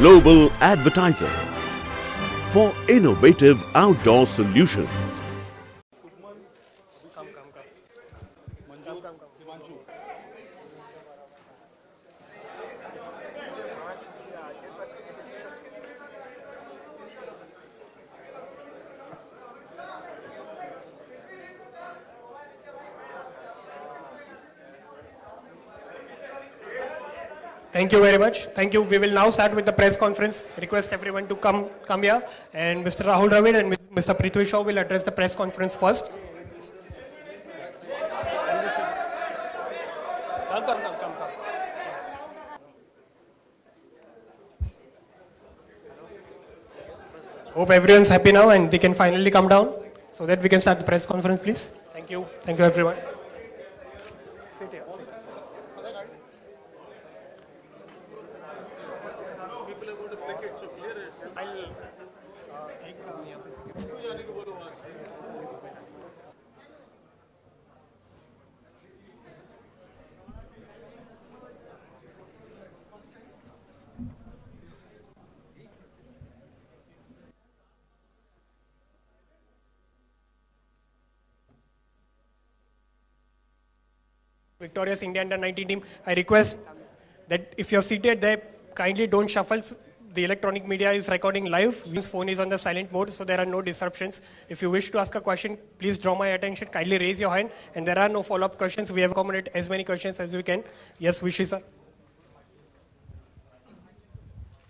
global advertiser for innovative outdoor solutions. Thank you very much. Thank you. We will now start with the press conference. Request everyone to come here. And Mr. Rahul Dravid and Mr. Prithvi Shaw will address the press conference first. Come. Hope everyone's happy now and they can finally come down so that we can start the press conference, please. Thank you. Thank you, everyone. Sit here. Victorious India Under 19 team, I request that if you're seated there, kindly don't shuffle. The electronic media is recording live. His phone is on the silent mode, so there are no disruptions. If you wish to ask a question, please draw my attention. Kindly raise your hand, and there are no follow-up questions. We have accommodated as many questions as we can. Yes, Vishy sir.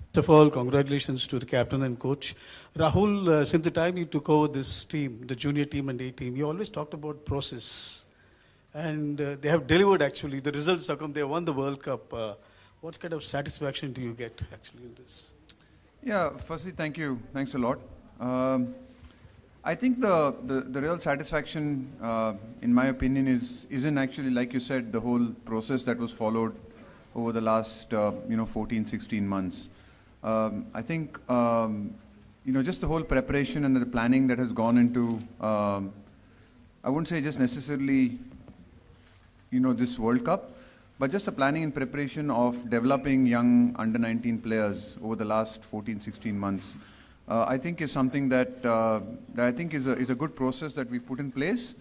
First of all, congratulations to the captain and coach. Rahul, since the time you took over this team, the junior team and A team, you always talked about process. And they have delivered actually. The results have come. They won the World Cup. What kind of satisfaction do you get actually in this? Yeah, firstly, thank you. Thanks a lot. I think the real satisfaction, in my opinion, isn't actually, like you said, the whole process that was followed over the last 14, 16 months. I think just the whole preparation and the planning that has gone into, I wouldn't say just necessarily this World Cup, but just the planning and preparation of developing young under-19 players over the last 14, 16 months, I think is something that I think is a good process that we've put in place.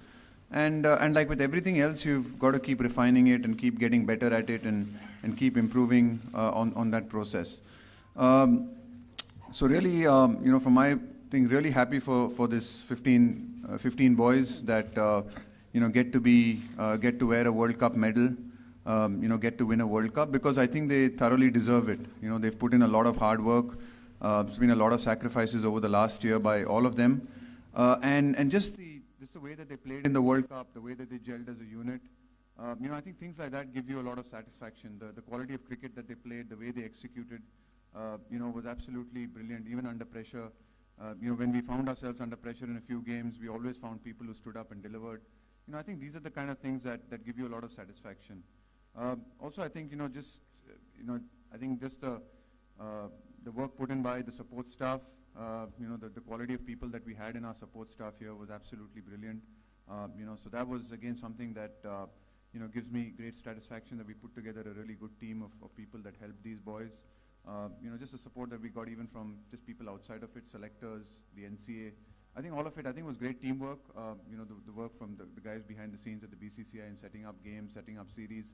And like with everything else, you've got to keep refining it and keep getting better at it and keep improving on that process. So really, from my thing, really happy for this 15 boys that get to wear a World Cup medal, get to win a World Cup, because I think they thoroughly deserve it. They've put in a lot of hard work. There's been a lot of sacrifices over the last year by all of them, and just the way that they played in the World Cup, the way that they gelled as a unit. I think things like that give you a lot of satisfaction. The quality of cricket that they played, the way they executed, was absolutely brilliant, even under pressure. When we found ourselves under pressure in a few games, we always found people who stood up and delivered. I think these are the kind of things that give you a lot of satisfaction. Also, I think, I think just the work put in by the support staff, the quality of people that we had in our support staff here was absolutely brilliant. So that was, again, something that, gives me great satisfaction that we put together a really good team of people that helped these boys. Just the support that we got even from just people outside of it, selectors, the NCA. I think all of it, was great teamwork. The work from the guys behind the scenes at the BCCI in setting up games, setting up series.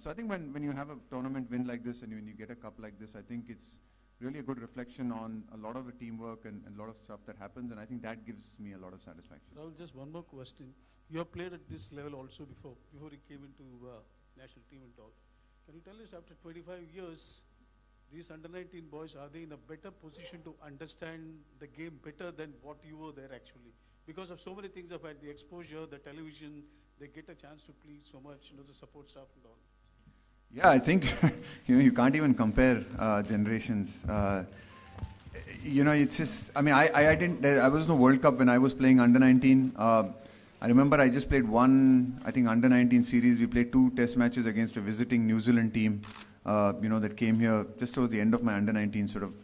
So I think when you have a tournament win like this and when you get a cup like this, I think it's really a good reflection on a lot of the teamwork and a lot of stuff that happens, and I think that gives me a lot of satisfaction. Rahul, just one more question. You have played at this level also before you came into national team and all. Can you tell us, after 25 years, these under-19 boys, are they in a better position to understand the game better than what you were there actually? Because of so many things, I've had the exposure, the television, they get a chance to play so much, the support staff and all. Yeah, I think, you can't even compare generations. It's just, I was no World Cup when I was playing under-19. I remember I just played one, under-19 series. We played 2 test matches against a visiting New Zealand team. That came here just towards the end of my under-19 sort of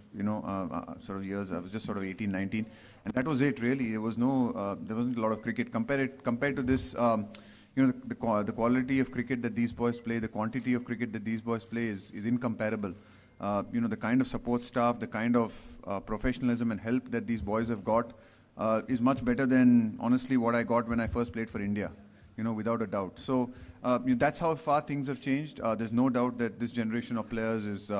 years. I was just sort of 18, 19, and that was it really. There wasn't a lot of cricket compared to this. The quality of cricket that these boys play, the quantity of cricket that these boys play is incomparable. the kind of support staff, the kind of professionalism and help that these boys have got is much better than, honestly, what I got when I first played for India, without a doubt. So that's how far things have changed. There's no doubt that this generation of players is,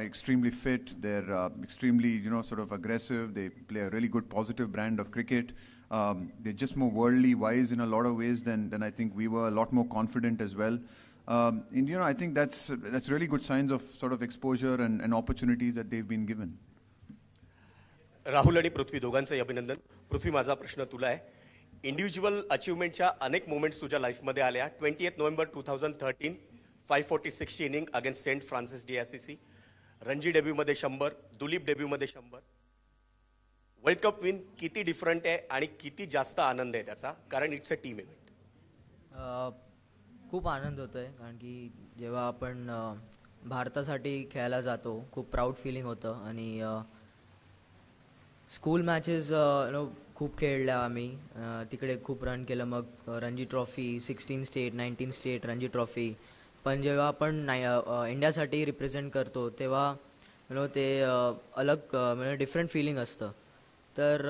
extremely fit. They're extremely, sort of aggressive. They play a really good positive brand of cricket. They're just more worldly wise in a lot of ways than I think we were. A lot more confident as well. And I think that's really good signs of sort of exposure and opportunities that they've been given. Rahul आणि पृथ्वी दोघांचंही अभिनंदन. पृथ्वी, माझा प्रश्न तुला आहे. Individual अचिव्हमेंटच्या अनेक moments तुझ्या लाईफमध्ये आल्या. 28 नोव्हेंबर 2013 546ची inning against Saint Francis DICC. Ranji डेब्यूमध्ये 100, दुलीप डेब्यूमध्ये 100. वर्ल्ड कप विन किती डिफरंट आहे आणि किती जास्त आनंद आहे त्याचा, कारण इट्स अ टीम इव्हेंट? खूप आनंद होतो आहे, कारण की जेव्हा आपण भारतासाठी खेळायला जातो खूप प्राऊड फिलिंग होतं. आणि स्कूल मॅचेस खूप खेळल्या आम्ही, तिकडे खूप रन केलं. मग Ranji trophy, 16 state, 19 state Ranji trophy. पण जेव्हा आपण इंडियासाठी रिप्रेझेंट करतो तेव्हा ते अलग डिफरंट फिलिंग असतं. तर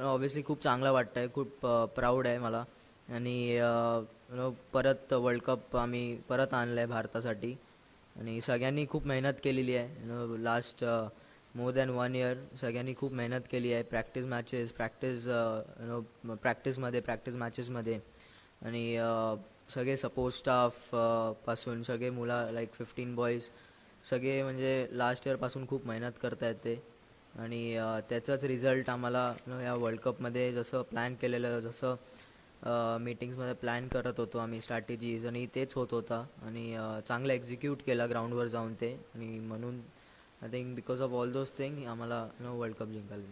ऑब्व्हियसली खूप चांगलं वाटतं आहे, खूप प्राऊड आहे मला. आणि परत वर्ल्ड कप आम्ही परत आणलं आहे भारतासाठी. आणि सगळ्यांनी खूप मेहनत केलेली आहे. लास्ट मोर दॅन 1 इयर सगळ्यांनी खूप मेहनत केली आहे. प्रॅक्टिस मॅचेस, प्रॅक्टिस मॅचेसमध्ये. आणि सगळे सपोर्ट स्टाफ पासून सगळे मुलं लाईक 15 बॉईज सगळे म्हणजे लास्ट इयरपासून खूप मेहनत करत आहेत ते. आणि त्याचाच रिझल्ट आम्हाला या वर्ल्ड कपमध्ये जसं प्लॅन केलेलं, जसं मीटिंग्समध्ये प्लॅन करत होतो आम्ही स्ट्रॅटेजीज, आणि तेच होत होता. आणि चांगलं एक्झिक्यूट केलं ग्राउंडवर जाऊन ते. आणि म्हणून I think because of all those thing आम्हाला वर्ल्ड कप जिंकायला.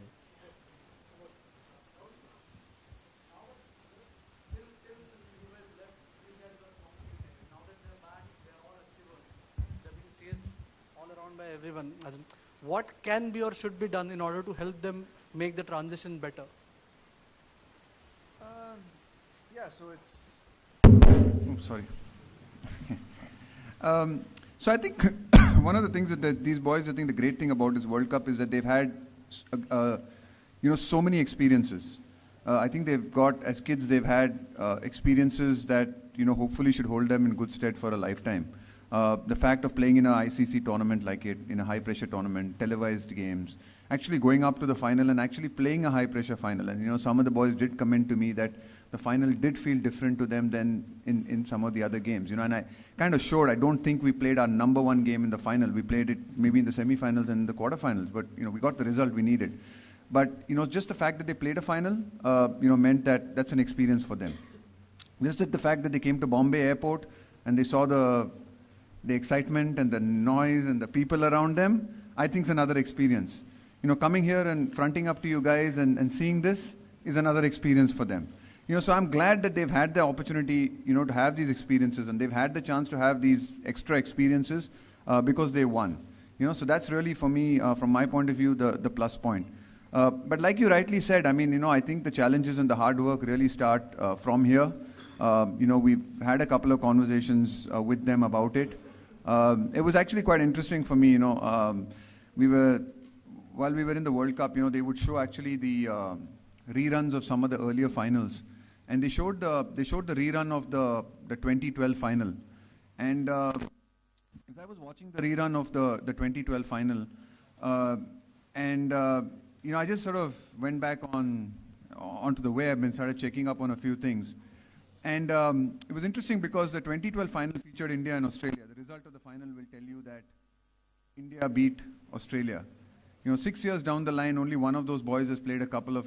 By everyone, as in, what can be or should be done in order to help them make the transition better? So it's. Sorry. So I think one of the things that these boys, I think the great thing about this World Cup is that they've had, so many experiences. I think they've got, as kids, they've had experiences that hopefully should hold them in good stead for a lifetime. The fact of playing in an ICC tournament like it, in a high-pressure tournament, televised games, actually going up to the final and actually playing a high-pressure final. And some of the boys did comment to me that the final did feel different to them than in some of the other games. And I kind of showed, I don't think we played our number one game in the final. We played it maybe in the semi-finals and the quarter-finals, but we got the result we needed. But just the fact that they played a final, meant that that's an experience for them. Just the fact that they came to Bombay airport and they saw the excitement and the noise and the people around them, I think is another experience. Coming here and fronting up to you guys and seeing this is another experience for them. So I'm glad that they've had the opportunity, to have these experiences, and they've had the chance to have these extra experiences because they won. So that's really, for me, from my point of view, the plus point. But like you rightly said, I mean, I think the challenges and the hard work really start from here. We've had a couple of conversations with them about it. It was actually quite interesting for me, while we were in the World Cup, they would show actually the reruns of some of the earlier finals. And they showed the rerun of the 2012 final. And as I was watching the rerun of the 2012 final, I just sort of went back onto the web and started checking up on a few things. And it was interesting because the 2012 final featured India and Australia. The result of the final will tell you that India beat Australia. 6 years down the line, only one of those boys has played a couple of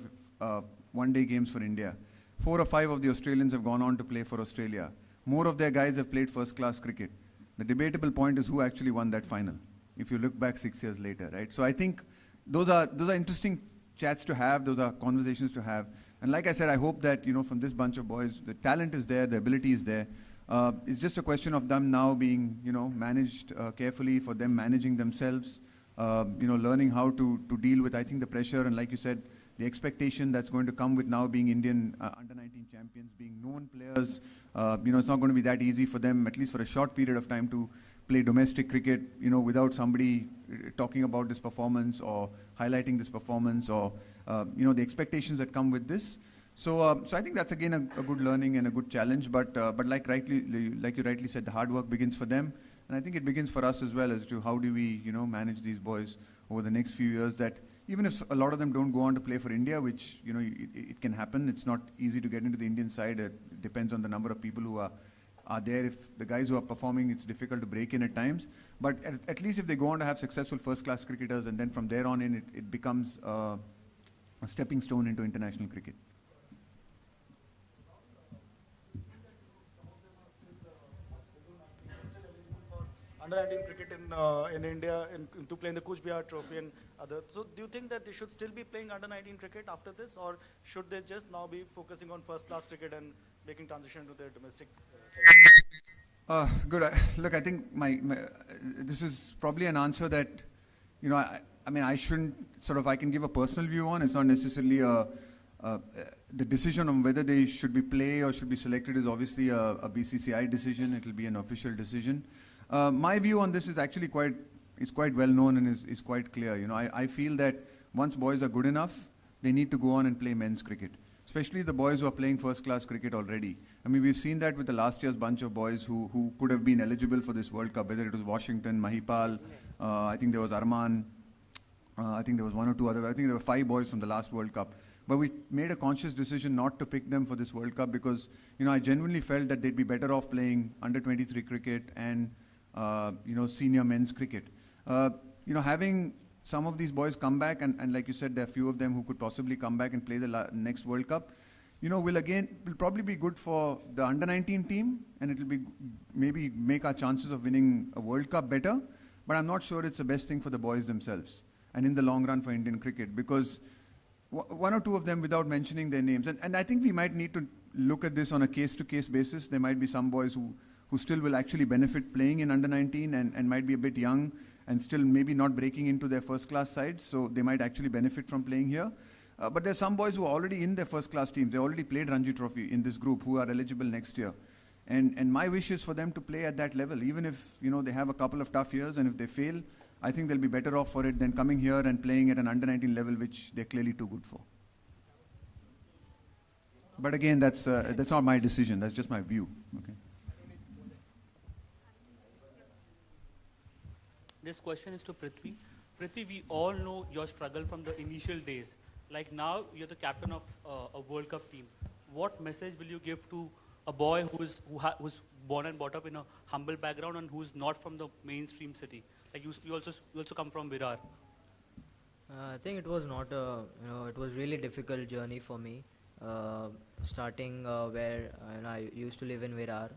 one-day games for India. 4 or 5 of the Australians have gone on to play for Australia. More of their guys have played first-class cricket. The debatable point is who actually won that final, if you look back 6 years later, right? So I think those are interesting chats to have, those are conversations to have. And like I said, I hope that, from this bunch of boys, the talent is there, the ability is there. It's just a question of them now being, managed carefully, for them managing themselves, learning how to deal with, I think, the pressure and, like you said, the expectation that's going to come with now being Indian under-19 champions, being known players. It's not going to be that easy for them, at least for a short period of time, to play domestic cricket, without somebody talking about this performance or highlighting this performance or, the expectations that come with this. So I think that's again a good learning and a good challenge. But like you rightly said, the hard work begins for them, and I think it begins for us as well as to how do we, manage these boys over the next few years. That even if a lot of them don't go on to play for India, which it can happen. It's not easy to get into the Indian side. It depends on the number of people who are there. If the guys who are performing, it's difficult to break in at times. But at least if they go on to have successful first-class cricketers, and then from there on in, it becomes a stepping stone into international cricket. Under 19 cricket in India to play in the Kuch Bihar Trophy and other. So do you think that they should still be playing under 19 cricket after this, or should they just now be focusing on first class cricket and making transition to their domestic? Good. Look, I think this is probably an answer that I shouldn't I can give a personal view on. It's not necessarily the decision on whether they should be play or should be selected is obviously a BCCI decision. It will be an official decision. My view on this is actually quite well known and is quite clear. I feel that once boys are good enough, they need to go on and play men's cricket, especially the boys who are playing first-class cricket already. I mean, we've seen that with the last year's bunch of boys who could have been eligible for this World Cup, whether it was Washington, Mahipal, I think there was Arman, I think there was one or two other. I think there were 5 boys from the last World Cup. But we made a conscious decision not to pick them for this World Cup because, I genuinely felt that they'd be better off playing under-23 cricket and senior men's cricket. Having some of these boys come back, and like you said, there are a few of them who could possibly come back and play the next World Cup, will probably be good for the under-19 team, and it will be maybe make our chances of winning a World Cup better, but I'm not sure it's the best thing for the boys themselves, and in the long run for Indian cricket, because one or two of them, without mentioning their names, and I think we might need to look at this on a case-to-case basis. There might be some boys who still will actually benefit playing in under-19 and might be a bit young and still maybe not breaking into their first-class sides, so they might actually benefit from playing here. But there's some boys who are already in their first-class teams. They already played Ranji Trophy in this group who are eligible next year. And my wish is for them to play at that level, even if they have a couple of tough years, and if they fail, I think they'll be better off for it than coming here and playing at an under-19 level, which they're clearly too good for. But again, that's not my decision. That's just my view. Okay. This question is to Prithvi. Prithvi, we all know your struggle from the initial days. Like now, you're the captain of a World Cup team. What message will you give to a boy who's born and brought up in a humble background and who's not from the mainstream city? Like you also come from Virar. I think it was not it was really difficult journey for me. Starting where I used to live in Virar.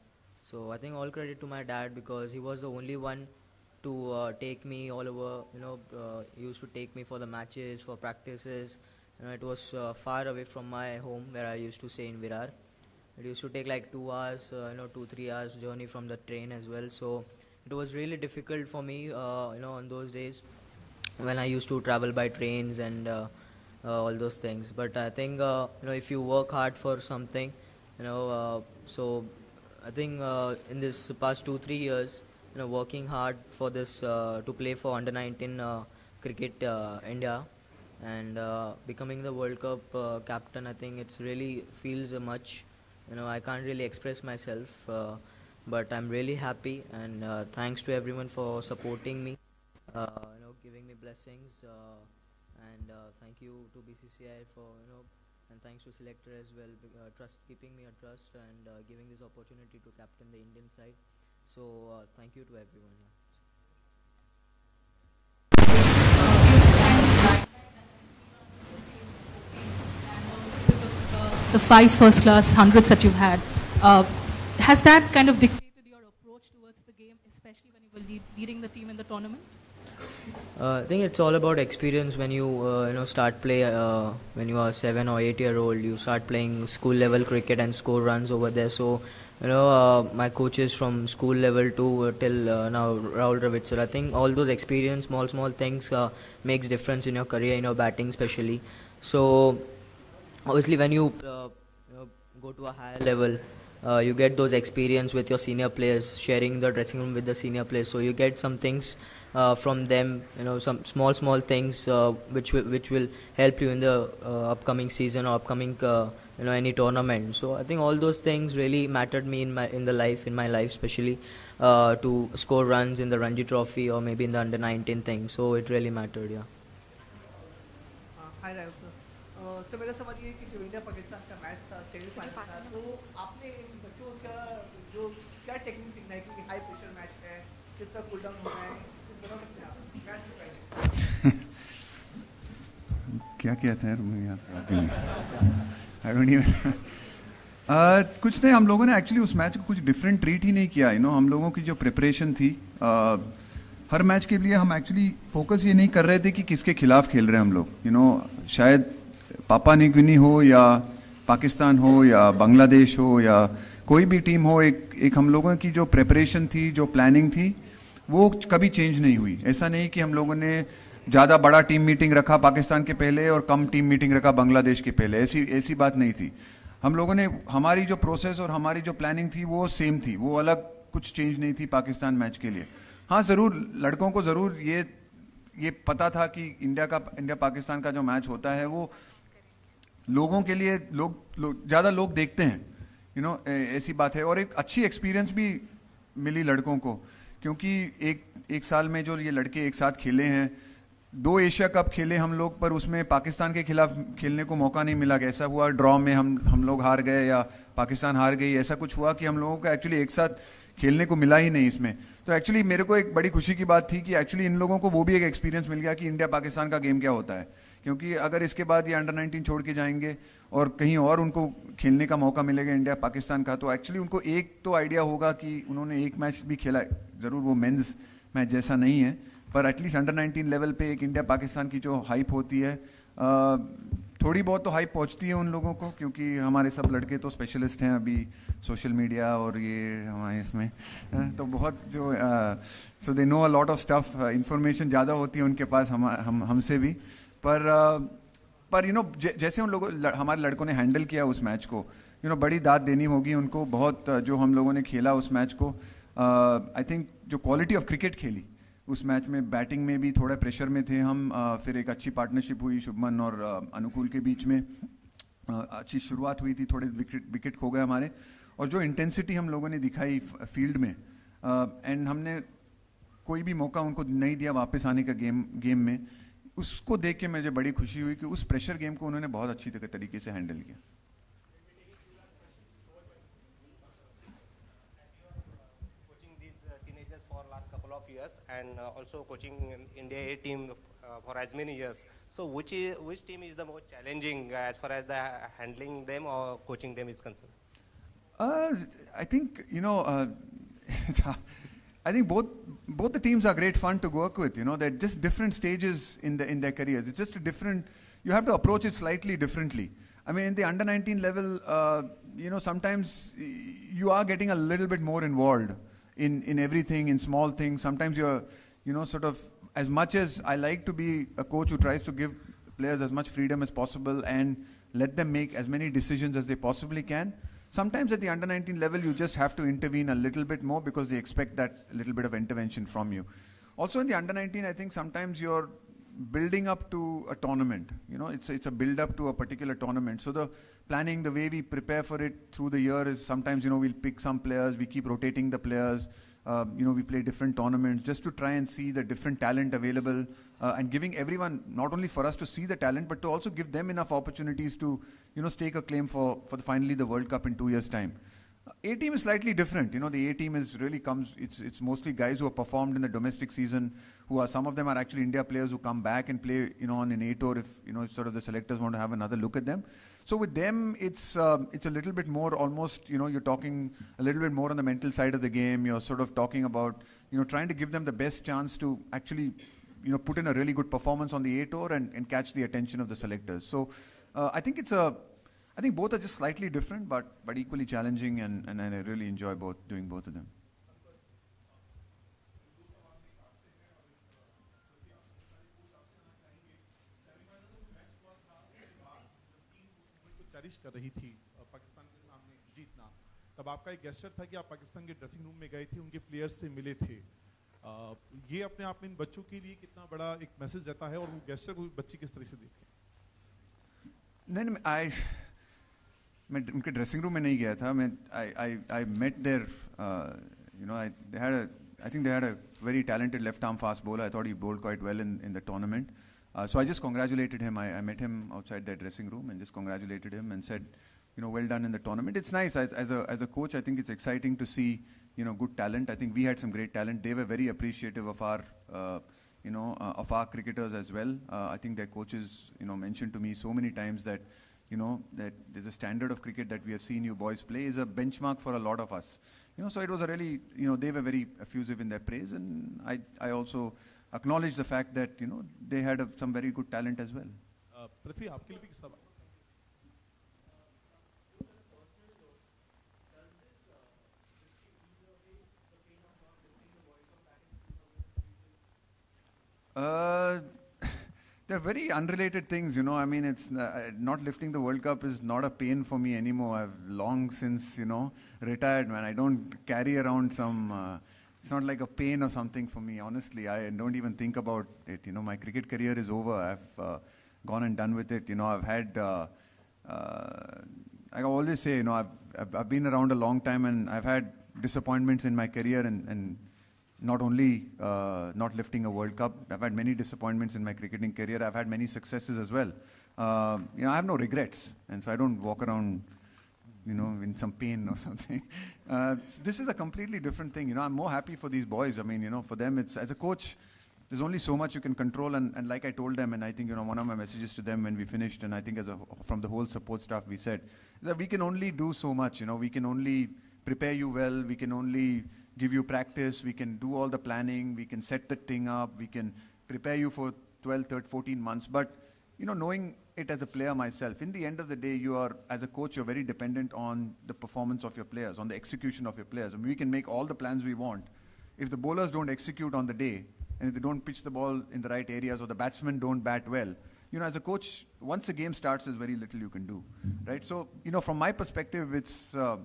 So I think all credit to my dad because he was the only one to take me all over. He used to take me for the matches, for practices. It was far away from my home where I used to stay in Virar. It used to take like 2 hours, 2-3 hours journey from the train as well. So it was really difficult for me, on those days when I used to travel by trains and all those things. But I think, if you work hard for something, so I think in this past 2-3 years, working hard for this to play for under-19 cricket India and becoming the World Cup captain, I think it's really feels much. I can't really express myself, but I'm really happy and thanks to everyone for supporting me, giving me blessings, and thank you to BCCI for and thanks to selector as well, keeping me a trust and giving this opportunity to captain the Indian side. So thank you to everyone. The 5 first-class hundreds that you've had, has that kind of dictated your approach towards the game, especially when you were leading the team in the tournament? I think it's all about experience. When you start play when you are 7 or 8 year old, you start playing school level cricket and score runs over there. So my coaches from school level to till now, Rahul Dravid sir, I think all those experience, small things makes difference in your career, in your batting especially. So obviously when you go to a higher level, you get those experience with your senior players, sharing the dressing room with the senior players. So you get some things from them, some small things which will help you in the upcoming season or upcoming any tournament. So I think all those things really mattered me in my life, especially to score runs in the Ranji Trophy or maybe in the under 19 thing. So it really mattered, yeah. Hi Rahul sir, तो मेरा सवाल ये है कि जो India Pakistan का match था semifinal था, तो आपने इन बच्चों का जो क्या टेक्निक सीखना है, क्योंकि हाई प्रेशर मैच है, किस तरह कूल डाउन होना है, कुछ बता सकते हैं आप मैच से पहले? क्या किया था यार, मुझे याद आई डोंट इवन कुछ नहीं, हम लोगों ने एक्चुअली उस मैच को कुछ डिफरेंट ट्रीट ही नहीं किया. हम लोगों की जो प्रिपरेशन थी हर मैच के लिए, हम एक्चुअली फोकस ये नहीं कर रहे थे कि किसके खिलाफ खेल रहे हैं हम लोग. शायद पापा न्यू गिनी हो या पाकिस्तान हो या बांग्लादेश हो या कोई भी टीम हो, एक हम लोगों की जो प्रिपरेशन थी, जो प्लानिंग थी, वो कभी चेंज नहीं हुई. ऐसा नहीं कि हम लोगों ने ज़्यादा बड़ा टीम मीटिंग रखा पाकिस्तान के पहले और कम टीम मीटिंग रखा बांग्लादेश के पहले. ऐसी बात नहीं थी. हम लोगों ने, हमारी जो प्रोसेस और हमारी जो प्लानिंग थी वो सेम थी, वो अलग कुछ चेंज नहीं थी पाकिस्तान मैच के लिए. हाँ, ज़रूर लड़कों को ज़रूर ये पता था कि इंडिया पाकिस्तान का जो मैच होता है वो लोगों के लिए ज़्यादा लोग देखते हैं, ऐसी बात है. और एक अच्छी एक्सपीरियंस भी मिली लड़कों को, क्योंकि एक साल में जो ये लड़के एक साथ खेले हैं, 2 एशिया कप खेले हम लोग, पर उसमें पाकिस्तान के खिलाफ खेलने को मौका नहीं मिला. ऐसा हुआ ड्रॉ में हम लोग हार गए या पाकिस्तान हार गई, ऐसा कुछ हुआ कि हम लोगों को एक्चुअली एक साथ खेलने को मिला ही नहीं इसमें. तो एक्चुअली मेरे को एक बड़ी खुशी की बात थी कि एक्चुअली इन लोगों को वो भी एक एक्सपीरियंस मिल गया कि इंडिया पाकिस्तान का गेम क्या होता है. क्योंकि अगर इसके बाद ये अंडर 19 छोड़ के जाएंगे और कहीं और उनको खेलने का मौका मिलेगा इंडिया पाकिस्तान का, तो एक्चुअली उनको एक तो आइडिया होगा कि उन्होंने एक मैच भी खेला है, ज़रूर वो मेंस मैच जैसा नहीं है, पर एटलीस्ट अंडर 19 लेवल पे एक इंडिया पाकिस्तान की जो हाइप होती है, थोड़ी बहुत तो हाइप पहुंचती है उन लोगों को, क्योंकि हमारे सब लड़के तो स्पेशलिस्ट हैं अभी सोशल मीडिया और ये हमारे इसमें, तो बहुत जो so they know a lot of stuff, information ज़्यादा होती है उनके पास हमसे भी. पर जैसे उन लोगों हमारे लड़कों ने हैंडल किया उस मैच को, बड़ी दाद देनी होगी उनको. बहुत जो हम लोगों ने खेला उस मैच को, आई थिंक जो क्वालिटी ऑफ क्रिकेट खेली उस मैच में, बैटिंग में भी थोड़ा प्रेशर में थे हम, फिर एक अच्छी पार्टनरशिप हुई शुभमन और अनुकूल के बीच में, अच्छी शुरुआत हुई थी, थोड़े विकेट खो गए हमारे, और जो इंटेंसिटी हम लोगों ने दिखाई फील्ड में, एंड हमने कोई भी मौका उनको नहीं दिया वापस आने का गेम में, उसको देख के मुझे बड़ी खुशी हुई कि उस प्रेशर गेम को उन्होंने बहुत अच्छी तरीके से हैंडल किया. And also coaching India A team for as many years. So which team is the most challenging as far as the handling them or coaching them is concerned? I think I think both the teams are great fun to work with. They're just different stages in their careers. It's just a different. You have to approach it slightly differently. I mean, in the under 19 level, sometimes you are getting a little bit more involved in everything, in small things. Sometimes you're, sort of, as much as I like to be a coach who tries to give players as much freedom as possible and let them make as many decisions as they possibly can, sometimes at the under 19 level, you just have to intervene a little bit more because they expect that little bit of intervention from you. Also in the under 19, I think sometimes you're building up to a tournament. It's a build up to a particular tournament. So the planning, the way we prepare for it through the year is sometimes, we'll pick some players, we keep rotating the players, we play different tournaments just to try and see the different talent available, and giving everyone, not only for us to see the talent, but to also give them enough opportunities to, stake a claim for finally the World Cup in 2 years' time. A team is slightly different. The A team it's mostly guys who have performed in the domestic season, some of them are actually India players who come back and play, on an A tour if, sort of the selectors want to have another look at them. So with them, it's a little bit more almost, you're talking a little bit more on the mental side of the game. You're sort of talking about, trying to give them the best chance to actually, put in a really good performance on the A tour and catch the attention of the selectors. So I think I think both are just slightly different, but equally challenging, and I really enjoy doing both of them. Cherish कर रही थी पाकिस्तान के सामने जीतना, तब आपका एक gesture था कि आप पाकिस्तान के ड्रेसिंग रूम में गए थे, उनके प्लेयर्स से मिले थे। ये अपने आप में इन बच्चों के लिए कितना बड़ा एक मैसेज रहता है, और वो गेस्चर को बच्चे किस तरह से देखें? नहीं, मैं उनके ड्रेसिंग रूम में नहीं गया था। I met their, I think they had a very talented left-arm fast bowler. I thought he bowled quite well in the tournament. So I just congratulated him. I met him outside their dressing room and just congratulated him and said, well done in the tournament. It's nice as a coach. I think it's exciting to see, good talent. I think we had some great talent. They were very appreciative of our, of our cricketers as well. I think their coaches, mentioned to me so many times that, that there's a standard of cricket that we have seen you boys play is a benchmark for a lot of us. So it was a really, they were very effusive in their praise, and I also acknowledge the fact that, they had some very good talent as well. पृथ्वी, आपके लिए भी सवाल। They're very unrelated things, I mean, it's not lifting the World Cup is not a pain for me anymore. I've long since, retired, man. I don't carry around some, it's not like a pain or something for me, honestly. I don't even think about it, my cricket career is over. I've gone and done with it, I've had, I always say, I've been around a long time, and I've had disappointments in my career, and not only not lifting a World Cup, I've had many disappointments in my cricketing career. I've had many successes as well. I have no regrets, and so I don't walk around, in some pain or something. This is a completely different thing. I'm more happy for these boys. I mean, for them, it's as a coach, there's only so much you can control, and like I told them, and I think one of my messages to them when we finished, and I think from the whole support staff, we said that we can only do so much. We can only prepare you well. We can only give you practice, we can do all the planning, we can set the thing up, we can prepare you for 12, 13, 14 months. But, knowing it as a player myself, in the end of the day, as a coach, you're very dependent on the performance of your players, on the execution of your players. I mean, we can make all the plans we want. If the bowlers don't execute on the day, and if they don't pitch the ball in the right areas, or the batsmen don't bat well, as a coach, once the game starts, there's very little you can do, right? So, from my perspective, it's, I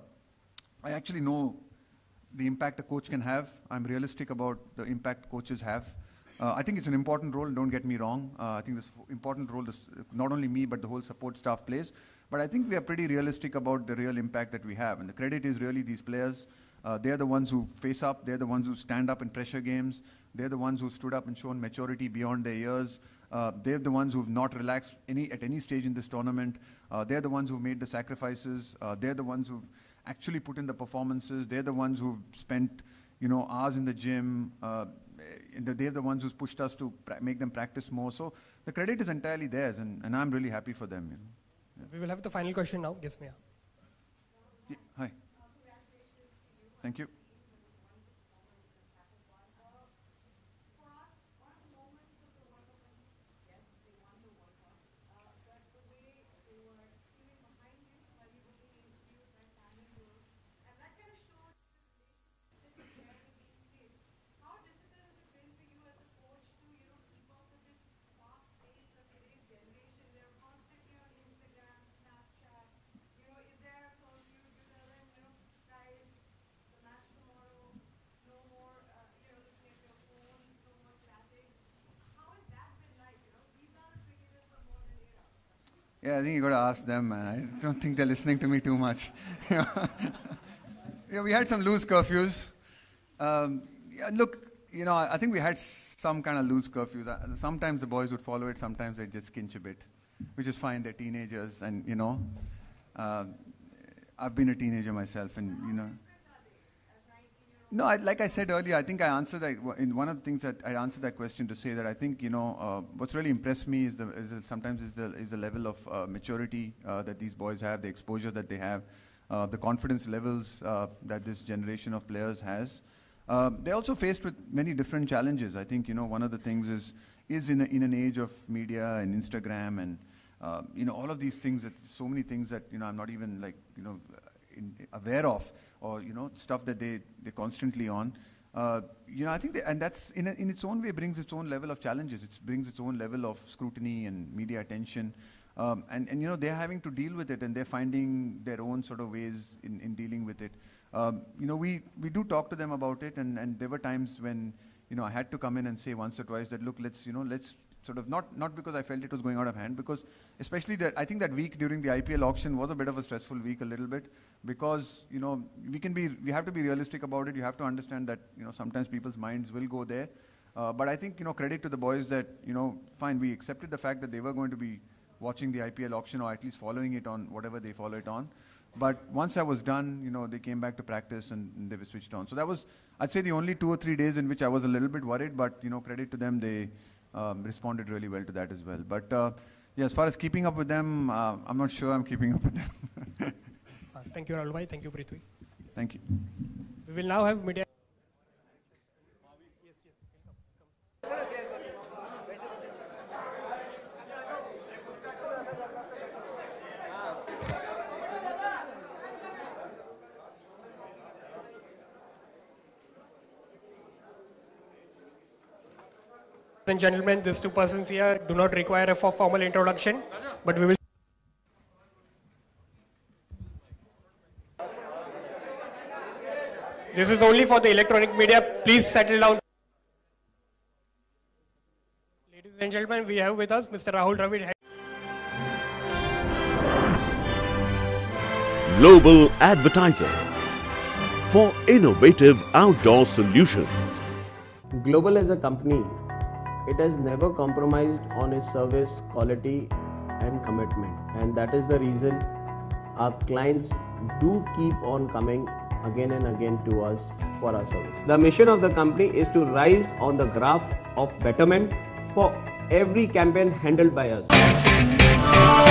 actually know the impact a coach can have. I'm realistic about the impact coaches have. I think it's an important role, don't get me wrong. I think this important role, not only me, but the whole support staff plays. But I think we are pretty realistic about the real impact that we have. And the credit is really these players. They're the ones who face up. They're the ones who stand up in pressure games. They're the ones who stood up and shown maturity beyond their years. They're the ones who've not relaxed at any stage in this tournament. They're the ones who've made the sacrifices. They're the ones who've actually put in the performances. They're the ones who've spent, hours in the gym. They're the ones who's pushed us to make them practice more. So the credit is entirely theirs, and I'm really happy for them. Yeah. We will have the final question now. Yes, Mia. Yeah, hi. Thank you. Yeah, I think you got to ask them, man. I don't think they're listening to me too much. We had some loose curfews. Look, I think we had some kind of loose curfews. Sometimes the boys would follow it, sometimes they just kinch a bit, which is fine. They're teenagers, and I've been a teenager myself, and No, like I said earlier, I think I answered that. In one of the things that I answered that question to say that I think what's really impressed me is sometimes the level of maturity that these boys have, the exposure that they have, the confidence levels that this generation of players has. They're also faced with many different challenges. I think one of the things is in an age of media and Instagram and all of these things, that so many things that I'm not even aware of, or stuff that they're constantly on. I think and that's in its own way brings its own level of challenges. It brings its own level of scrutiny and media attention. And you know, they're having to deal with it, and they're finding their own sort of ways in dealing with it. You know, we do talk to them about it, and there were times when, you know, I had to come in and say once or twice that, look, let's sort of, not because I felt it was going out of hand, because especially that, I think that week during the IPL auction was a bit of a stressful week a little bit, because, you know, we have to be realistic about it. You have to understand that, you know, sometimes people's minds will go there. But I think, you know, credit to the boys that, you know, fine, we accepted the fact that they were going to be watching the IPL auction, or at least following it on whatever they follow it on. But once that was done, you know, they came back to practice and they were switched on. So that was, I'd say, the only 2 or 3 days in which I was a little bit worried, but, you know, credit to them, they responded really well to that as well. But yeah, as far as keeping up with them, I'm not sure I'm keeping up with them. Thank you, Rahul bhai. Thank you, Prithvi. Thank you. We will now have media. And gentlemen, these two persons here do not require a formal introduction, but we will. This is only for the electronic media. Please settle down. Ladies and gentlemen, we have with us Mr. Rahul Dravid. Global Advertiser for innovative outdoor solutions. Global as a company, it has never compromised on its service quality and commitment, and that is the reason our clients do keep on coming again and again to us for our service. The mission of the company is to rise on the graph of betterment for every campaign handled by us.